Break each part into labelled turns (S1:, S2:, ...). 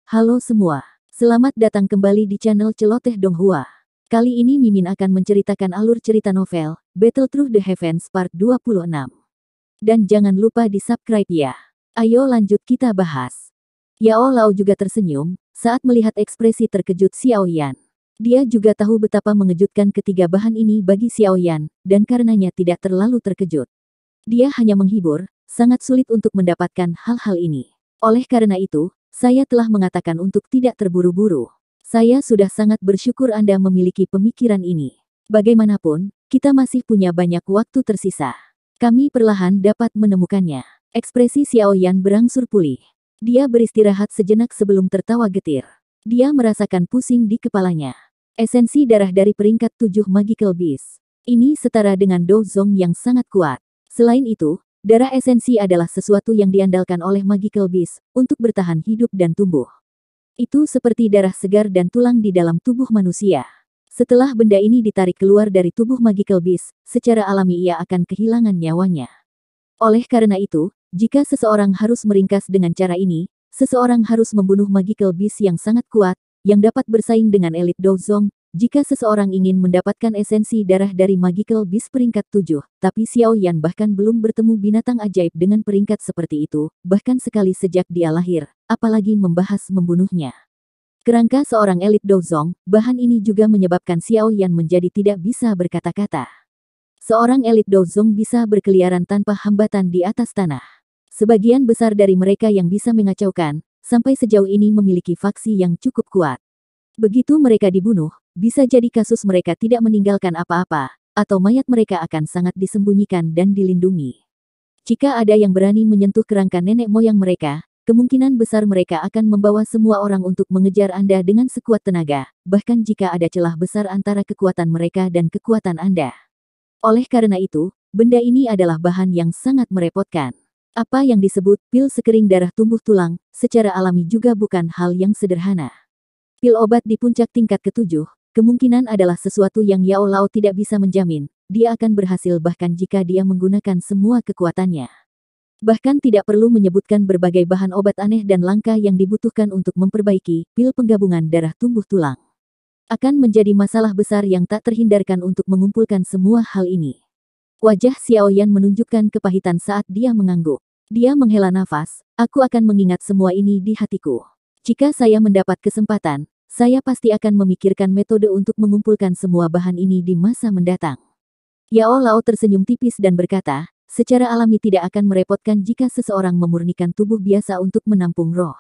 S1: Halo semua, selamat datang kembali di channel Celoteh Donghua. Kali ini Mimin akan menceritakan alur cerita novel, Battle Through the Heavens Part 26. Dan jangan lupa di-subscribe ya. Ayo lanjut kita bahas. Yao Lao juga tersenyum, saat melihat ekspresi terkejut Xiao Yan. Dia juga tahu betapa mengejutkan ketiga bahan ini bagi Xiao Yan, dan karenanya tidak terlalu terkejut. Dia hanya menghibur, sangat sulit untuk mendapatkan hal-hal ini. Oleh karena itu, saya telah mengatakan untuk tidak terburu-buru. Saya sudah sangat bersyukur Anda memiliki pemikiran ini. Bagaimanapun, kita masih punya banyak waktu tersisa. Kami perlahan dapat menemukannya. Ekspresi Xiao Yan berangsur pulih. Dia beristirahat sejenak sebelum tertawa getir. Dia merasakan pusing di kepalanya. Esensi darah dari peringkat 7 Magical Beast. Ini setara dengan Dozong yang sangat kuat. Selain itu, darah esensi adalah sesuatu yang diandalkan oleh Magical Beast untuk bertahan hidup dan tumbuh. Itu seperti darah segar dan tulang di dalam tubuh manusia. Setelah benda ini ditarik keluar dari tubuh Magical Beast, secara alami ia akan kehilangan nyawanya. Oleh karena itu, jika seseorang harus meringkas dengan cara ini, seseorang harus membunuh Magical Beast yang sangat kuat, yang dapat bersaing dengan elit Dozong. Jika seseorang ingin mendapatkan esensi darah dari Magical Beast peringkat 7, tapi Xiao Yan bahkan belum bertemu binatang ajaib dengan peringkat seperti itu, bahkan sekali sejak dia lahir, apalagi membahas membunuhnya. Kerangka seorang elit Dozong, bahan ini juga menyebabkan Xiao Yan menjadi tidak bisa berkata-kata. Seorang elit Dozong bisa berkeliaran tanpa hambatan di atas tanah. Sebagian besar dari mereka yang bisa mengacaukan, sampai sejauh ini memiliki faksi yang cukup kuat. Begitu mereka dibunuh, bisa jadi kasus mereka tidak meninggalkan apa-apa, atau mayat mereka akan sangat disembunyikan dan dilindungi. Jika ada yang berani menyentuh kerangka nenek moyang mereka, kemungkinan besar mereka akan membawa semua orang untuk mengejar Anda dengan sekuat tenaga, bahkan jika ada celah besar antara kekuatan mereka dan kekuatan Anda. Oleh karena itu, benda ini adalah bahan yang sangat merepotkan. Apa yang disebut pil sekering darah tumbuh tulang, secara alami juga bukan hal yang sederhana. Pil obat di puncak tingkat ke-7, kemungkinan adalah sesuatu yang Yao Lao tidak bisa menjamin, dia akan berhasil bahkan jika dia menggunakan semua kekuatannya. Bahkan tidak perlu menyebutkan berbagai bahan obat aneh dan langka yang dibutuhkan untuk memperbaiki pil penggabungan darah tumbuh tulang. Akan menjadi masalah besar yang tak terhindarkan untuk mengumpulkan semua hal ini. Wajah Xiao Yan menunjukkan kepahitan saat dia mengangguk. Dia menghela nafas, aku akan mengingat semua ini di hatiku. Jika saya mendapat kesempatan, saya pasti akan memikirkan metode untuk mengumpulkan semua bahan ini di masa mendatang. Yao Lao tersenyum tipis dan berkata, secara alami tidak akan merepotkan jika seseorang memurnikan tubuh biasa untuk menampung roh.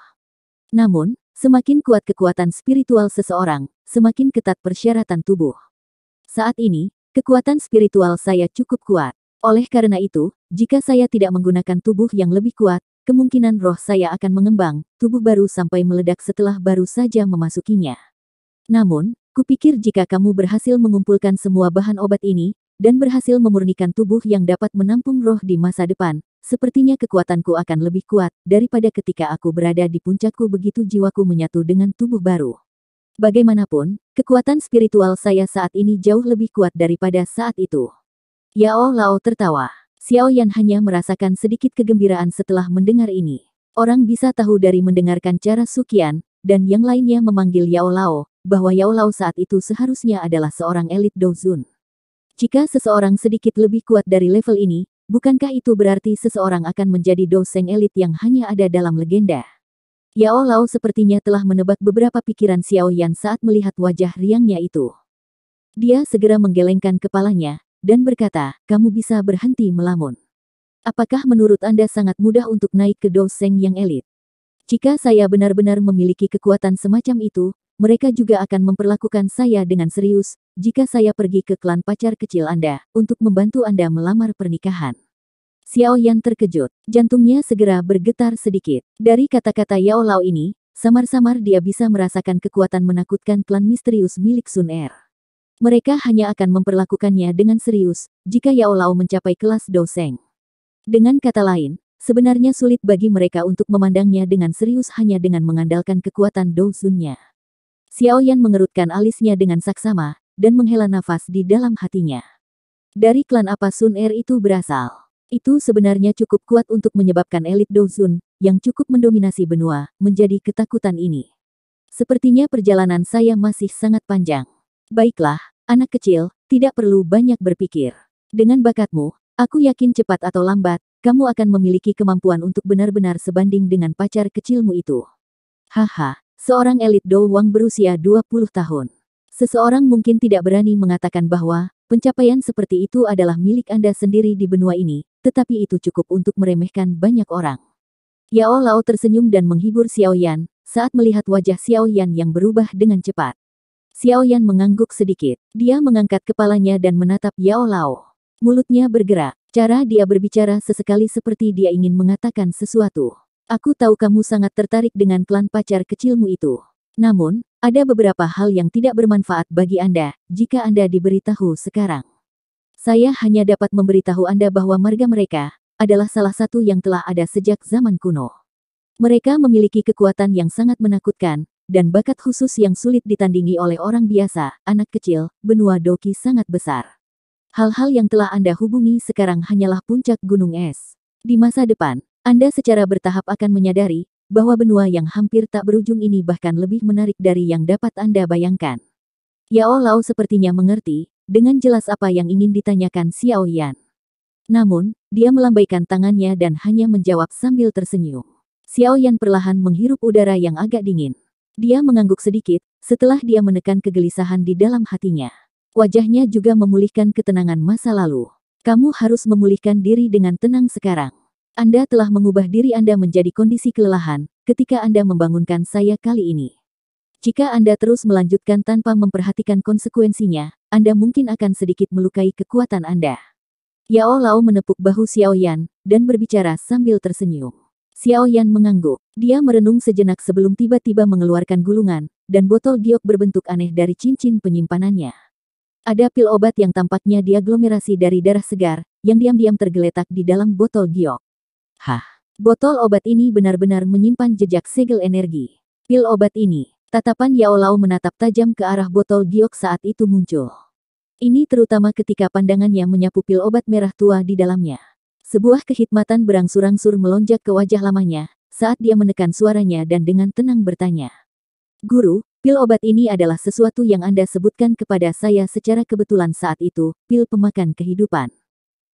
S1: Namun, semakin kuat kekuatan spiritual seseorang, semakin ketat persyaratan tubuh. Saat ini, kekuatan spiritual saya cukup kuat. Oleh karena itu, jika saya tidak menggunakan tubuh yang lebih kuat, kemungkinan roh saya akan mengembang, tubuh baru sampai meledak setelah baru saja memasukinya. Namun, kupikir jika kamu berhasil mengumpulkan semua bahan obat ini, dan berhasil memurnikan tubuh yang dapat menampung roh di masa depan, sepertinya kekuatanku akan lebih kuat, daripada ketika aku berada di puncakku begitu jiwaku menyatu dengan tubuh baru. Bagaimanapun, kekuatan spiritual saya saat ini jauh lebih kuat daripada saat itu. Yao Lao tertawa. Xiao Yan hanya merasakan sedikit kegembiraan setelah mendengar ini. Orang bisa tahu dari mendengarkan cara Suqian, dan yang lainnya memanggil Yao Lao, bahwa Yao Lao saat itu seharusnya adalah seorang elit Dozun. Jika seseorang sedikit lebih kuat dari level ini, bukankah itu berarti seseorang akan menjadi Doseng elit yang hanya ada dalam legenda? Yao Lao sepertinya telah menebak beberapa pikiran Xiao Yan saat melihat wajah riangnya itu. Dia segera menggelengkan kepalanya, dan berkata, kamu bisa berhenti melamun. Apakah menurut Anda sangat mudah untuk naik ke Doseng yang elit? Jika saya benar-benar memiliki kekuatan semacam itu, mereka juga akan memperlakukan saya dengan serius, jika saya pergi ke klan pacar kecil Anda, untuk membantu Anda melamar pernikahan. Xiao Yan terkejut, jantungnya segera bergetar sedikit. Dari kata-kata Yao Lao ini, samar-samar dia bisa merasakan kekuatan menakutkan klan misterius milik Sun Er. Mereka hanya akan memperlakukannya dengan serius, jika Yao Lao mencapai kelas Doseng. Dengan kata lain, sebenarnya sulit bagi mereka untuk memandangnya dengan serius hanya dengan mengandalkan kekuatan Dozunnya. Xiao Yan mengerutkan alisnya dengan saksama, dan menghela nafas di dalam hatinya. Dari klan apa Sun Er itu berasal? Itu sebenarnya cukup kuat untuk menyebabkan elit Dozun, yang cukup mendominasi benua, menjadi ketakutan ini. Sepertinya perjalanan saya masih sangat panjang. Baiklah, anak kecil, tidak perlu banyak berpikir. Dengan bakatmu, aku yakin cepat atau lambat, kamu akan memiliki kemampuan untuk benar-benar sebanding dengan pacar kecilmu itu. Haha, seorang elit Dowang berusia 20 tahun. Seseorang mungkin tidak berani mengatakan bahwa pencapaian seperti itu adalah milik Anda sendiri di benua ini, tetapi itu cukup untuk meremehkan banyak orang. Yao Lao tersenyum dan menghibur Xiao Yan saat melihat wajah Xiao Yan yang berubah dengan cepat. Xiao Yan mengangguk sedikit. Dia mengangkat kepalanya dan menatap Yao Lao. Mulutnya bergerak. Cara dia berbicara sesekali seperti dia ingin mengatakan sesuatu. Aku tahu kamu sangat tertarik dengan klan pacar kecilmu itu. Namun, ada beberapa hal yang tidak bermanfaat bagi Anda jika Anda diberitahu sekarang. Saya hanya dapat memberitahu Anda bahwa marga mereka adalah salah satu yang telah ada sejak zaman kuno. Mereka memiliki kekuatan yang sangat menakutkan, dan bakat khusus yang sulit ditandingi oleh orang biasa, anak kecil, benua Doki sangat besar. Hal-hal yang telah Anda hubungi sekarang hanyalah puncak gunung es. Di masa depan, Anda secara bertahap akan menyadari bahwa benua yang hampir tak berujung ini bahkan lebih menarik dari yang dapat Anda bayangkan. Yao Lao sepertinya mengerti dengan jelas apa yang ingin ditanyakan Xiao Yan. Namun, dia melambaikan tangannya dan hanya menjawab sambil tersenyum. Xiao Yan perlahan menghirup udara yang agak dingin. Dia mengangguk sedikit, setelah dia menekan kegelisahan di dalam hatinya. Wajahnya juga memulihkan ketenangan masa lalu. Kamu harus memulihkan diri dengan tenang sekarang. Anda telah mengubah diri Anda menjadi kondisi kelelahan, ketika Anda membangunkan saya kali ini. Jika Anda terus melanjutkan tanpa memperhatikan konsekuensinya, Anda mungkin akan sedikit melukai kekuatan Anda. Yao Lao menepuk bahu Xiao Yan, dan berbicara sambil tersenyum. Xiao Yan mengangguk. Dia merenung sejenak sebelum tiba-tiba mengeluarkan gulungan, dan botol giok berbentuk aneh dari cincin penyimpanannya. Ada pil obat yang tampaknya diaglomerasi dari darah segar, yang diam-diam tergeletak di dalam botol giok. Hah, botol obat ini benar-benar menyimpan jejak segel energi. Pil obat ini, tatapan Yao Lao menatap tajam ke arah botol giok saat itu muncul. Ini terutama ketika pandangannya menyapu pil obat merah tua di dalamnya. Sebuah kehikmatan berangsur-angsur melonjak ke wajah lamanya, saat dia menekan suaranya dan dengan tenang bertanya. Guru, pil obat ini adalah sesuatu yang Anda sebutkan kepada saya secara kebetulan saat itu, pil pemakan kehidupan.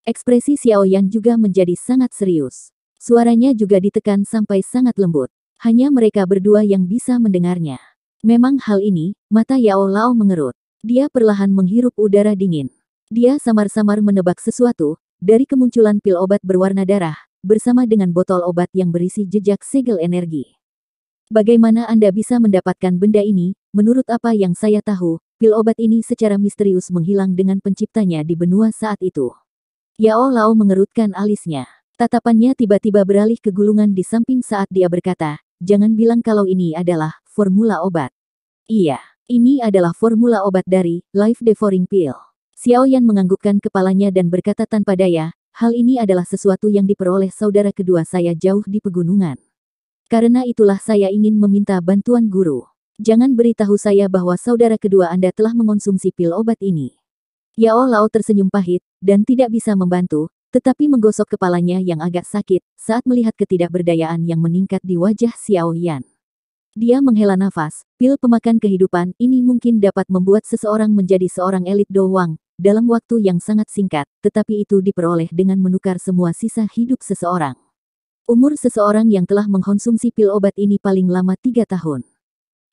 S1: Ekspresi Xiao Yan juga menjadi sangat serius. Suaranya juga ditekan sampai sangat lembut. Hanya mereka berdua yang bisa mendengarnya. Memang hal ini, mata Yao Lao mengerut. Dia perlahan menghirup udara dingin. Dia samar-samar menebak sesuatu, dari kemunculan pil obat berwarna darah, bersama dengan botol obat yang berisi jejak segel energi. Bagaimana Anda bisa mendapatkan benda ini? Menurut apa yang saya tahu, pil obat ini secara misterius menghilang dengan penciptanya di benua saat itu. Yao Lao mengerutkan alisnya. Tatapannya tiba-tiba beralih ke gulungan di samping saat dia berkata, jangan bilang kalau ini adalah formula obat. Iya. Ini adalah formula obat dari Life Devouring Pill. Xiao Yan menganggukkan kepalanya dan berkata tanpa daya, hal ini adalah sesuatu yang diperoleh saudara kedua saya jauh di pegunungan. Karena itulah saya ingin meminta bantuan guru. Jangan beritahu saya bahwa saudara kedua Anda telah mengonsumsi pil obat ini. Yao Lao tersenyum pahit, dan tidak bisa membantu, tetapi menggosok kepalanya yang agak sakit, saat melihat ketidakberdayaan yang meningkat di wajah Xiao Yan. Dia menghela nafas, pil pemakan kehidupan ini mungkin dapat membuat seseorang menjadi seorang elit Dowang, dalam waktu yang sangat singkat, tetapi itu diperoleh dengan menukar semua sisa hidup seseorang. Umur seseorang yang telah mengkonsumsi pil obat ini paling lama 3 tahun.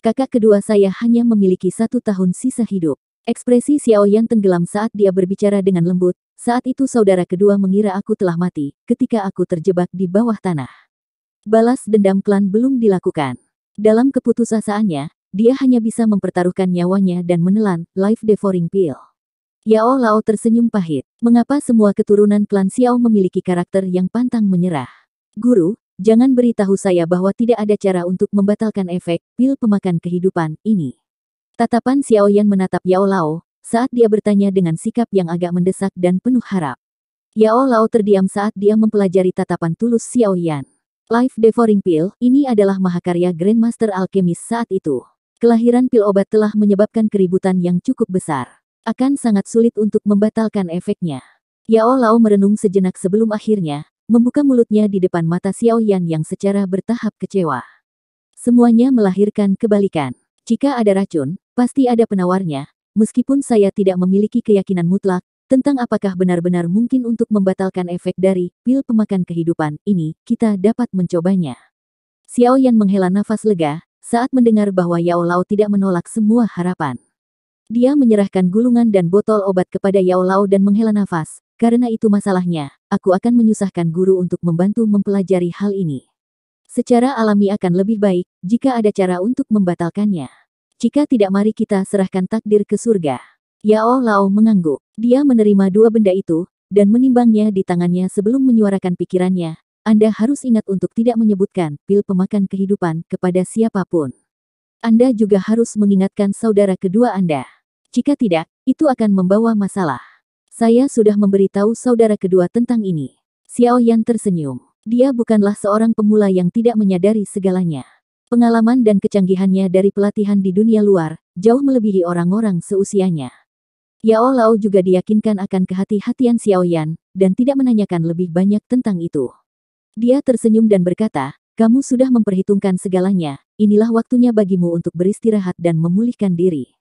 S1: Kakak kedua saya hanya memiliki 1 tahun sisa hidup. Ekspresi Xiao Yan tenggelam saat dia berbicara dengan lembut, saat itu saudara kedua mengira aku telah mati, ketika aku terjebak di bawah tanah. Balas dendam klan belum dilakukan. Dalam keputusasaannya, dia hanya bisa mempertaruhkan nyawanya dan menelan Life Devouring Pill. Yao Lao tersenyum pahit. Mengapa semua keturunan klan Xiao memiliki karakter yang pantang menyerah? Guru, jangan beritahu saya bahwa tidak ada cara untuk membatalkan efek pil pemakan kehidupan ini. Tatapan Xiao Yan menatap Yao Lao, saat dia bertanya dengan sikap yang agak mendesak dan penuh harap. Yao Lao terdiam saat dia mempelajari tatapan tulus Xiao Yan. Life Devouring Pill, ini adalah mahakarya Grandmaster Alkemis saat itu. Kelahiran pil obat telah menyebabkan keributan yang cukup besar. Akan sangat sulit untuk membatalkan efeknya. Yao Lao merenung sejenak sebelum akhirnya, membuka mulutnya di depan mata Xiao Yan yang secara bertahap kecewa. Semuanya melahirkan kebalikan. Jika ada racun, pasti ada penawarnya. Meskipun saya tidak memiliki keyakinan mutlak tentang apakah benar-benar mungkin untuk membatalkan efek dari pil pemakan kehidupan ini, kita dapat mencobanya. Xiao Yan menghela nafas lega saat mendengar bahwa Yao Lao tidak menolak semua harapan. Dia menyerahkan gulungan dan botol obat kepada Yao Lao dan menghela nafas. Karena itu masalahnya, aku akan menyusahkan guru untuk membantu mempelajari hal ini. Secara alami akan lebih baik jika ada cara untuk membatalkannya. Jika tidak, mari kita serahkan takdir ke surga. Yao Lao mengangguk. Dia menerima dua benda itu, dan menimbangnya di tangannya sebelum menyuarakan pikirannya. Anda harus ingat untuk tidak menyebutkan pil pemakan kehidupan kepada siapapun. Anda juga harus mengingatkan saudara kedua Anda. Jika tidak, itu akan membawa masalah. Saya sudah memberitahu saudara kedua tentang ini. Xiao Yan tersenyum. Dia bukanlah seorang pemula yang tidak menyadari segalanya. Pengalaman dan kecanggihannya dari pelatihan di dunia luar, jauh melebihi orang-orang seusianya. Yao Lao juga diyakinkan akan kehati-hatian Xiao Yan, dan tidak menanyakan lebih banyak tentang itu. Dia tersenyum dan berkata, kamu sudah memperhitungkan segalanya, inilah waktunya bagimu untuk beristirahat dan memulihkan diri.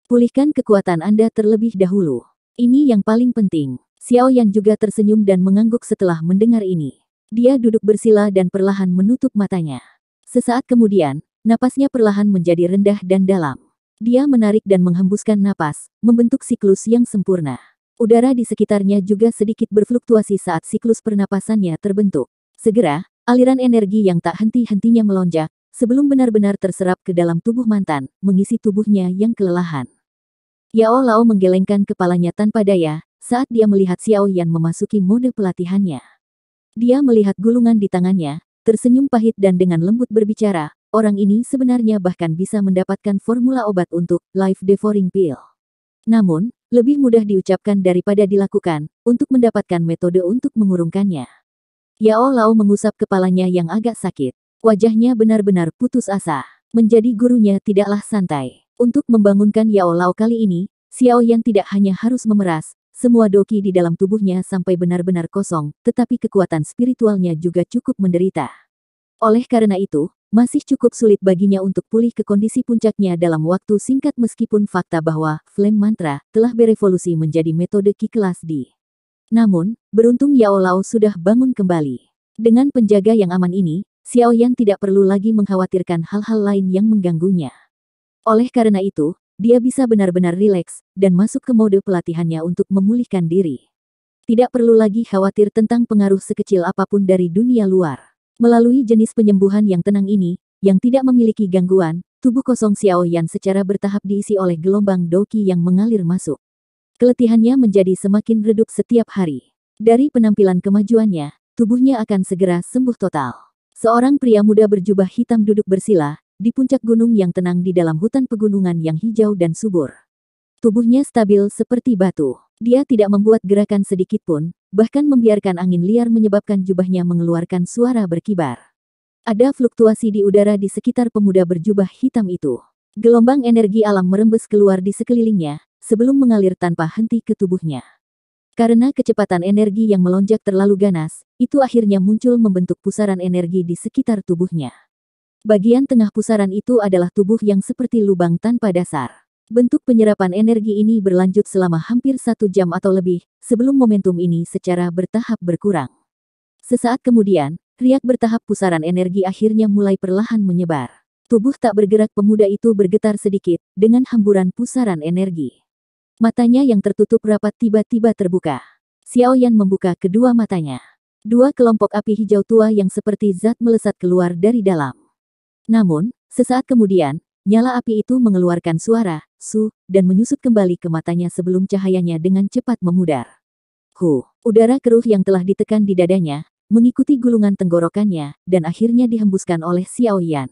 S1: Pulihkan kekuatan Anda terlebih dahulu. Ini yang paling penting. Xiao Yan juga tersenyum dan mengangguk setelah mendengar ini. Dia duduk bersila dan perlahan menutup matanya. Sesaat kemudian, napasnya perlahan menjadi rendah dan dalam. Dia menarik dan menghembuskan napas, membentuk siklus yang sempurna. Udara di sekitarnya juga sedikit berfluktuasi saat siklus pernapasannya terbentuk. Segera, aliran energi yang tak henti-hentinya melonjak, sebelum benar-benar terserap ke dalam tubuh mantan, mengisi tubuhnya yang kelelahan. Yao Lao menggelengkan kepalanya tanpa daya, saat dia melihat Xiao Yan memasuki mode pelatihannya. Dia melihat gulungan di tangannya, tersenyum pahit dan dengan lembut berbicara, orang ini sebenarnya bahkan bisa mendapatkan formula obat untuk life devouring pill. Namun, lebih mudah diucapkan daripada dilakukan, untuk mendapatkan metode untuk mengurungkannya. Yao Lao mengusap kepalanya yang agak sakit. Wajahnya benar-benar putus asa. Menjadi gurunya tidaklah santai. Untuk membangunkan Yao Lao kali ini, Xiao Yan tidak hanya harus memeras semua doki di dalam tubuhnya sampai benar-benar kosong, tetapi kekuatan spiritualnya juga cukup menderita. Oleh karena itu, masih cukup sulit baginya untuk pulih ke kondisi puncaknya dalam waktu singkat meskipun fakta bahwa Flame Mantra telah berevolusi menjadi metode Ki kelas D. Namun, beruntung Yao Lao sudah bangun kembali. Dengan penjaga yang aman ini, Xiao Yan tidak perlu lagi mengkhawatirkan hal-hal lain yang mengganggunya. Oleh karena itu, dia bisa benar-benar rileks dan masuk ke mode pelatihannya untuk memulihkan diri. Tidak perlu lagi khawatir tentang pengaruh sekecil apapun dari dunia luar. Melalui jenis penyembuhan yang tenang ini, yang tidak memiliki gangguan, tubuh kosong Xiao Yan secara bertahap diisi oleh gelombang doki yang mengalir masuk. Keletihannya menjadi semakin redup setiap hari. Dari penampilan kemajuannya, tubuhnya akan segera sembuh total. Seorang pria muda berjubah hitam duduk bersila di puncak gunung yang tenang di dalam hutan pegunungan yang hijau dan subur. Tubuhnya stabil seperti batu. Dia tidak membuat gerakan sedikit pun, bahkan membiarkan angin liar menyebabkan jubahnya mengeluarkan suara berkibar. Ada fluktuasi di udara di sekitar pemuda berjubah hitam itu. Gelombang energi alam merembes keluar di sekelilingnya, sebelum mengalir tanpa henti ke tubuhnya. Karena kecepatan energi yang melonjak terlalu ganas, itu akhirnya muncul membentuk pusaran energi di sekitar tubuhnya. Bagian tengah pusaran itu adalah tubuh yang seperti lubang tanpa dasar. Bentuk penyerapan energi ini berlanjut selama hampir 1 jam atau lebih, sebelum momentum ini secara bertahap berkurang. Sesaat kemudian, riak bertahap pusaran energi akhirnya mulai perlahan menyebar. Tubuh tak bergerak pemuda itu bergetar sedikit, dengan hamburan pusaran energi. Matanya yang tertutup rapat tiba-tiba terbuka. Xiao Yan membuka kedua matanya. Dua kelompok api hijau tua yang seperti zat melesat keluar dari dalam. Namun, sesaat kemudian, nyala api itu mengeluarkan suara, su, dan menyusut kembali ke matanya sebelum cahayanya dengan cepat memudar. Udara keruh yang telah ditekan di dadanya, mengikuti gulungan tenggorokannya, dan akhirnya dihembuskan oleh Xiao Yan.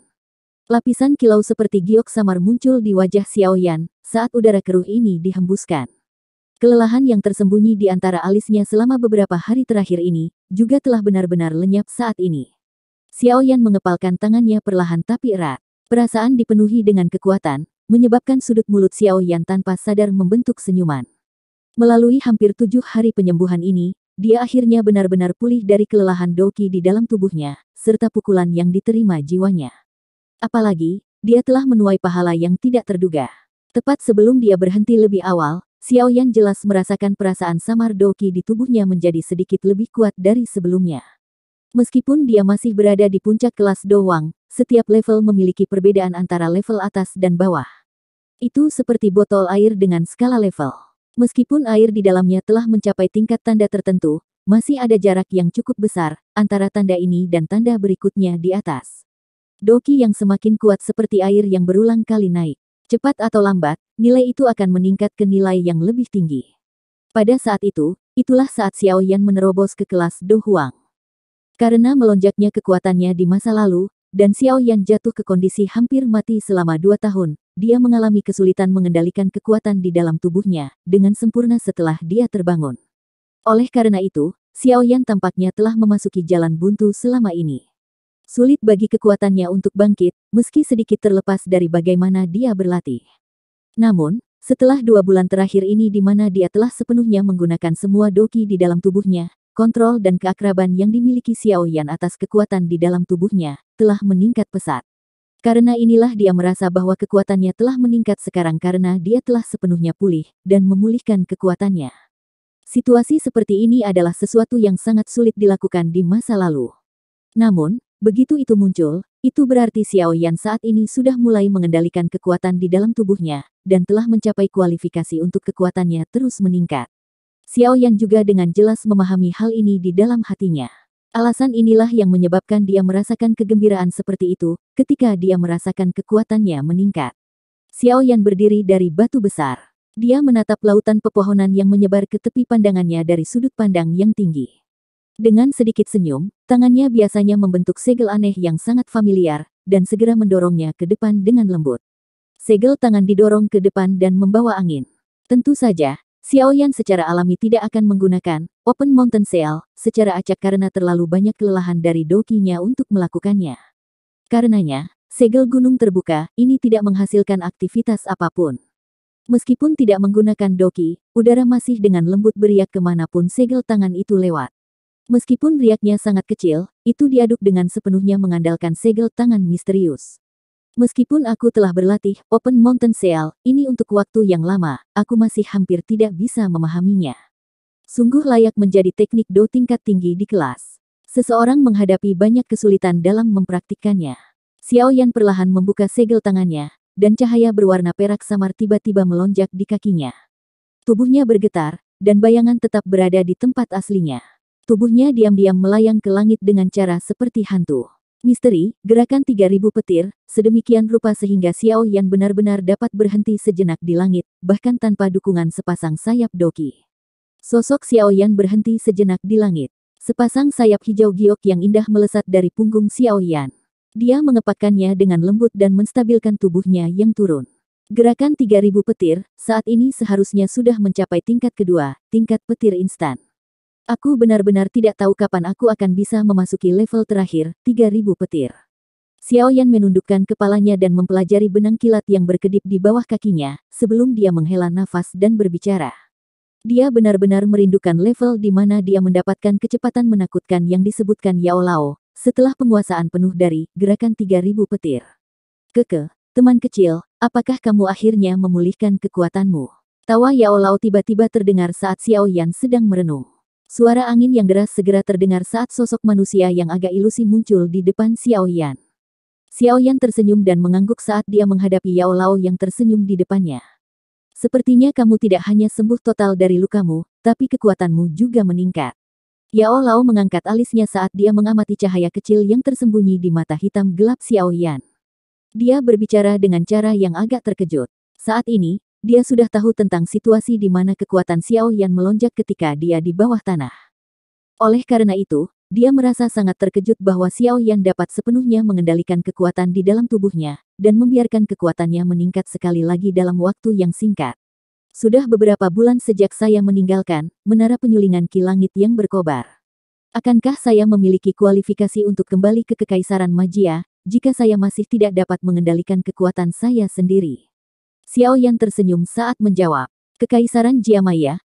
S1: Lapisan kilau seperti giok samar muncul di wajah Xiao Yan, saat udara keruh ini dihembuskan. Kelelahan yang tersembunyi di antara alisnya selama beberapa hari terakhir ini, juga telah benar-benar lenyap saat ini. Xiao Yan mengepalkan tangannya perlahan tapi erat. Perasaan dipenuhi dengan kekuatan, menyebabkan sudut mulut Xiao Yan tanpa sadar membentuk senyuman. Melalui hampir 7 hari penyembuhan ini, dia akhirnya benar-benar pulih dari kelelahan doki di dalam tubuhnya, serta pukulan yang diterima jiwanya. Apalagi, dia telah menuai pahala yang tidak terduga. Tepat sebelum dia berhenti lebih awal, Xiao Yan jelas merasakan perasaan samar Doqi di tubuhnya menjadi sedikit lebih kuat dari sebelumnya. Meskipun dia masih berada di puncak kelas Do Wang, setiap level memiliki perbedaan antara level atas dan bawah. Itu seperti botol air dengan skala level. Meskipun air di dalamnya telah mencapai tingkat tanda tertentu, masih ada jarak yang cukup besar antara tanda ini dan tanda berikutnya di atas. Doqi yang semakin kuat seperti air yang berulang kali naik. Cepat atau lambat, nilai itu akan meningkat ke nilai yang lebih tinggi. Pada saat itu, itulah saat Xiao Yan menerobos ke kelas Do Huang. Karena melonjaknya kekuatannya di masa lalu, dan Xiao Yan jatuh ke kondisi hampir mati selama 2 tahun, dia mengalami kesulitan mengendalikan kekuatan di dalam tubuhnya dengan sempurna setelah dia terbangun. Oleh karena itu, Xiao Yan tampaknya telah memasuki jalan buntu selama ini. Sulit bagi kekuatannya untuk bangkit, meski sedikit terlepas dari bagaimana dia berlatih. Namun, setelah 2 bulan terakhir ini di mana dia telah sepenuhnya menggunakan semua Doqi di dalam tubuhnya, kontrol dan keakraban yang dimiliki Xiao Yan atas kekuatan di dalam tubuhnya, telah meningkat pesat. Karena inilah dia merasa bahwa kekuatannya telah meningkat sekarang karena dia telah sepenuhnya pulih, dan memulihkan kekuatannya. Situasi seperti ini adalah sesuatu yang sangat sulit dilakukan di masa lalu. Namun, begitu itu muncul, itu berarti Xiao Yan saat ini sudah mulai mengendalikan kekuatan di dalam tubuhnya, dan telah mencapai kualifikasi untuk kekuatannya terus meningkat. Xiao Yan juga dengan jelas memahami hal ini di dalam hatinya. Alasan inilah yang menyebabkan dia merasakan kegembiraan seperti itu, ketika dia merasakan kekuatannya meningkat. Xiao Yan berdiri dari batu besar. Dia menatap lautan pepohonan yang menyebar ke tepi pandangannya dari sudut pandang yang tinggi. Dengan sedikit senyum, tangannya biasanya membentuk segel aneh yang sangat familiar, dan segera mendorongnya ke depan dengan lembut. Segel tangan didorong ke depan dan membawa angin. Tentu saja, Xiao Yan secara alami tidak akan menggunakan Open Mountain Sail secara acak karena terlalu banyak kelelahan dari Doqi-nya untuk melakukannya. Karenanya, segel gunung terbuka ini tidak menghasilkan aktivitas apapun. Meskipun tidak menggunakan Doqi, udara masih dengan lembut beriak kemanapun segel tangan itu lewat. Meskipun riaknya sangat kecil, itu diaduk dengan sepenuhnya mengandalkan segel tangan misterius. Meskipun aku telah berlatih Open Mountain Sail ini untuk waktu yang lama, aku masih hampir tidak bisa memahaminya. Sungguh layak menjadi teknik Do tingkat tinggi di kelas. Seseorang menghadapi banyak kesulitan dalam mempraktikkannya. Xiao Yan perlahan membuka segel tangannya, dan cahaya berwarna perak samar tiba-tiba melonjak di kakinya. Tubuhnya bergetar, dan bayangan tetap berada di tempat aslinya. Tubuhnya diam-diam melayang ke langit dengan cara seperti hantu. Misteri, gerakan 3000 petir, sedemikian rupa sehingga Xiao Yan benar-benar dapat berhenti sejenak di langit, bahkan tanpa dukungan sepasang sayap Doqi. Sosok Xiao Yan berhenti sejenak di langit. Sepasang sayap hijau giok yang indah melesat dari punggung Xiao Yan. Dia mengepakkannya dengan lembut dan menstabilkan tubuhnya yang turun. Gerakan 3000 petir, saat ini seharusnya sudah mencapai tingkat kedua, tingkat petir instan. Aku benar-benar tidak tahu kapan aku akan bisa memasuki level terakhir, 3000 petir. Xiao Yan menundukkan kepalanya dan mempelajari benang kilat yang berkedip di bawah kakinya, sebelum dia menghela nafas dan berbicara. Dia benar-benar merindukan level di mana dia mendapatkan kecepatan menakutkan yang disebutkan Yao Lao, setelah penguasaan penuh dari gerakan 3000 petir. Teman kecil, apakah kamu akhirnya memulihkan kekuatanmu? Tawa Yao Lao tiba-tiba terdengar saat Xiao Yan sedang merenung. Suara angin yang deras segera terdengar saat sosok manusia yang agak ilusi muncul di depan Xiao Yan. Xiao Yan tersenyum dan mengangguk saat dia menghadapi Yao Lao yang tersenyum di depannya. Sepertinya kamu tidak hanya sembuh total dari lukamu, tapi kekuatanmu juga meningkat. Yao Lao mengangkat alisnya saat dia mengamati cahaya kecil yang tersembunyi di mata hitam gelap Xiao Yan. Dia berbicara dengan cara yang agak terkejut. Saat ini, dia sudah tahu tentang situasi di mana kekuatan Xiao Yan melonjak ketika dia di bawah tanah. Oleh karena itu, dia merasa sangat terkejut bahwa Xiao Yan dapat sepenuhnya mengendalikan kekuatan di dalam tubuhnya, dan membiarkan kekuatannya meningkat sekali lagi dalam waktu yang singkat. Sudah beberapa bulan sejak saya meninggalkan menara penyulingan Ki Langit yang berkobar. Akankah saya memiliki kualifikasi untuk kembali ke Kekaisaran Magia, jika saya masih tidak dapat mengendalikan kekuatan saya sendiri? Xiao Yan tersenyum saat menjawab. Kekaisaran Jiamaya,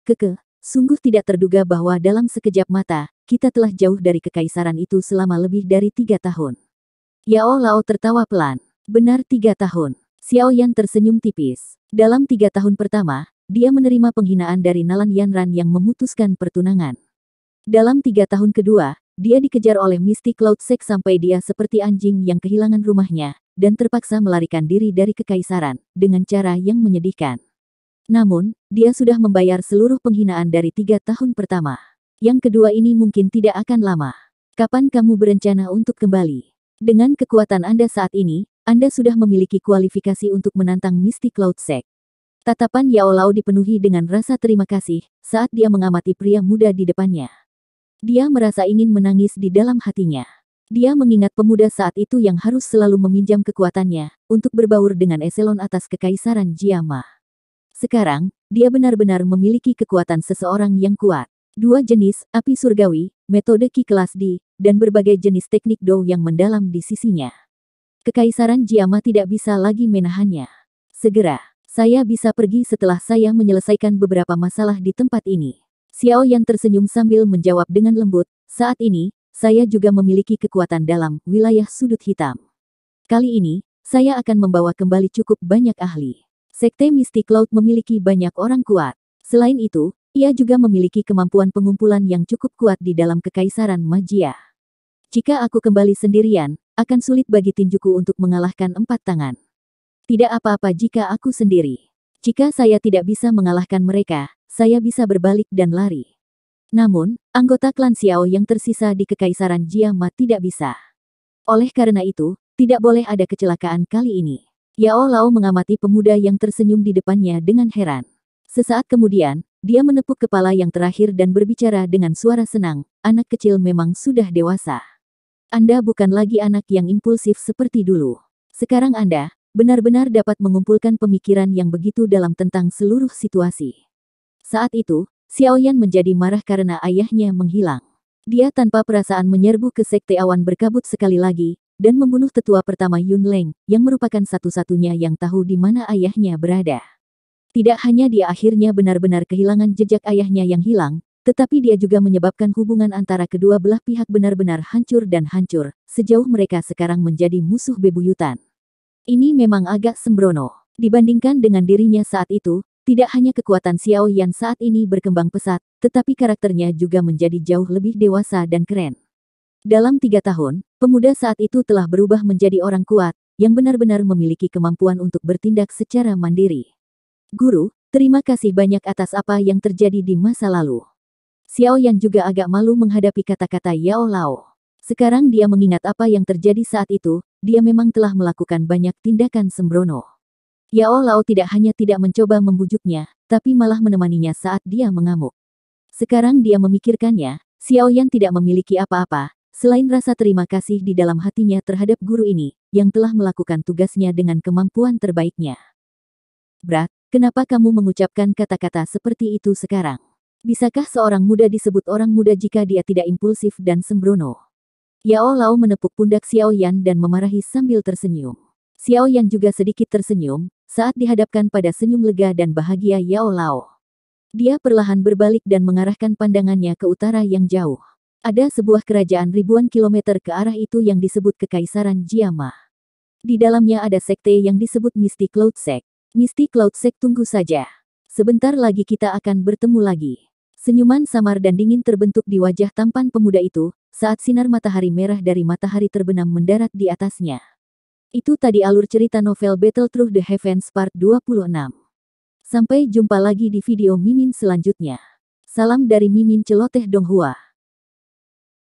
S1: sungguh tidak terduga bahwa dalam sekejap mata, kita telah jauh dari kekaisaran itu selama lebih dari 3 tahun. Yao Lao tertawa pelan. Benar 3 tahun. Xiao Yan tersenyum tipis. Dalam 3 tahun pertama, dia menerima penghinaan dari Nalan Yanran yang memutuskan pertunangan. Dalam 3 tahun kedua, dia dikejar oleh Misty Cloud Sect sampai dia seperti anjing yang kehilangan rumahnya, dan terpaksa melarikan diri dari kekaisaran, dengan cara yang menyedihkan. Namun, dia sudah membayar seluruh penghinaan dari 3 tahun pertama. Yang kedua ini mungkin tidak akan lama. Kapan kamu berencana untuk kembali? Dengan kekuatan Anda saat ini, Anda sudah memiliki kualifikasi untuk menantang Misty Cloud Sect. Tatapan Yao Lao dipenuhi dengan rasa terima kasih saat dia mengamati pria muda di depannya. Dia merasa ingin menangis di dalam hatinya. Dia mengingat pemuda saat itu yang harus selalu meminjam kekuatannya untuk berbaur dengan eselon atas kekaisaran Jiama. Sekarang, dia benar-benar memiliki kekuatan seseorang yang kuat. 2 jenis, api surgawi, metode Ki kelas D, dan berbagai jenis teknik Do yang mendalam di sisinya. Kekaisaran Jiama tidak bisa lagi menahannya. Segera, saya bisa pergi setelah saya menyelesaikan beberapa masalah di tempat ini. Xiao Yan tersenyum sambil menjawab dengan lembut, saat ini, saya juga memiliki kekuatan dalam wilayah sudut hitam. Kali ini, saya akan membawa kembali cukup banyak ahli. Sekte Misty Cloud memiliki banyak orang kuat. Selain itu, ia juga memiliki kemampuan pengumpulan yang cukup kuat di dalam kekaisaran magia. Jika aku kembali sendirian, akan sulit bagi tinjuku untuk mengalahkan 4 tangan. Tidak apa-apa jika aku sendiri. Jika saya tidak bisa mengalahkan mereka, saya bisa berbalik dan lari. Namun, anggota klan Xiao yang tersisa di kekaisaran Jiama tidak bisa. Oleh karena itu, tidak boleh ada kecelakaan kali ini. Yao Lao mengamati pemuda yang tersenyum di depannya dengan heran. Sesaat kemudian, dia menepuk kepala yang terakhir dan berbicara dengan suara senang, anak kecil memang sudah dewasa. Anda bukan lagi anak yang impulsif seperti dulu. Sekarang Anda benar-benar dapat mengumpulkan pemikiran yang begitu dalam tentang seluruh situasi. Saat itu, Xiao Yan menjadi marah karena ayahnya menghilang. Dia tanpa perasaan menyerbu ke Sekte Awan Berkabut sekali lagi, dan membunuh tetua pertama Yun Leng, yang merupakan satu-satunya yang tahu di mana ayahnya berada. Tidak hanya dia akhirnya benar-benar kehilangan jejak ayahnya yang hilang, tetapi dia juga menyebabkan hubungan antara kedua belah pihak benar-benar hancur dan hancur, sejauh mereka sekarang menjadi musuh bebuyutan. Ini memang agak sembrono. Dibandingkan dengan dirinya saat itu, tidak hanya kekuatan Xiao Yan saat ini berkembang pesat, tetapi karakternya juga menjadi jauh lebih dewasa dan keren. Dalam 3 tahun, pemuda saat itu telah berubah menjadi orang kuat, yang benar-benar memiliki kemampuan untuk bertindak secara mandiri. Guru, terima kasih banyak atas apa yang terjadi di masa lalu. Xiao Yan juga agak malu menghadapi kata-kata Yao Lao. Sekarang dia mengingat apa yang terjadi saat itu, dia memang telah melakukan banyak tindakan sembrono. Yao Lao tidak hanya tidak mencoba membujuknya, tapi malah menemaninya saat dia mengamuk. Sekarang dia memikirkannya, Xiao Yan tidak memiliki apa-apa, selain rasa terima kasih di dalam hatinya terhadap guru ini, yang telah melakukan tugasnya dengan kemampuan terbaiknya. Brat, kenapa kamu mengucapkan kata-kata seperti itu sekarang? Bisakah seorang muda disebut orang muda jika dia tidak impulsif dan sembrono? Yao Lao menepuk pundak Xiao Yan dan memarahi sambil tersenyum. Xiao Yan juga sedikit tersenyum, saat dihadapkan pada senyum lega dan bahagia Yao Lao. Dia perlahan berbalik dan mengarahkan pandangannya ke utara yang jauh. Ada sebuah kerajaan ribuan kilometer ke arah itu yang disebut Kekaisaran Jiama. Di dalamnya ada sekte yang disebut Misty Cloud Sect. Misty Cloud Sect, tunggu saja. Sebentar lagi kita akan bertemu lagi. Senyuman samar dan dingin terbentuk di wajah tampan pemuda itu, saat sinar matahari merah dari matahari terbenam mendarat di atasnya. Itu tadi alur cerita novel Battle Through the Heavens Part 26. Sampai jumpa lagi di video Mimin selanjutnya. Salam dari Mimin Celoteh Donghua.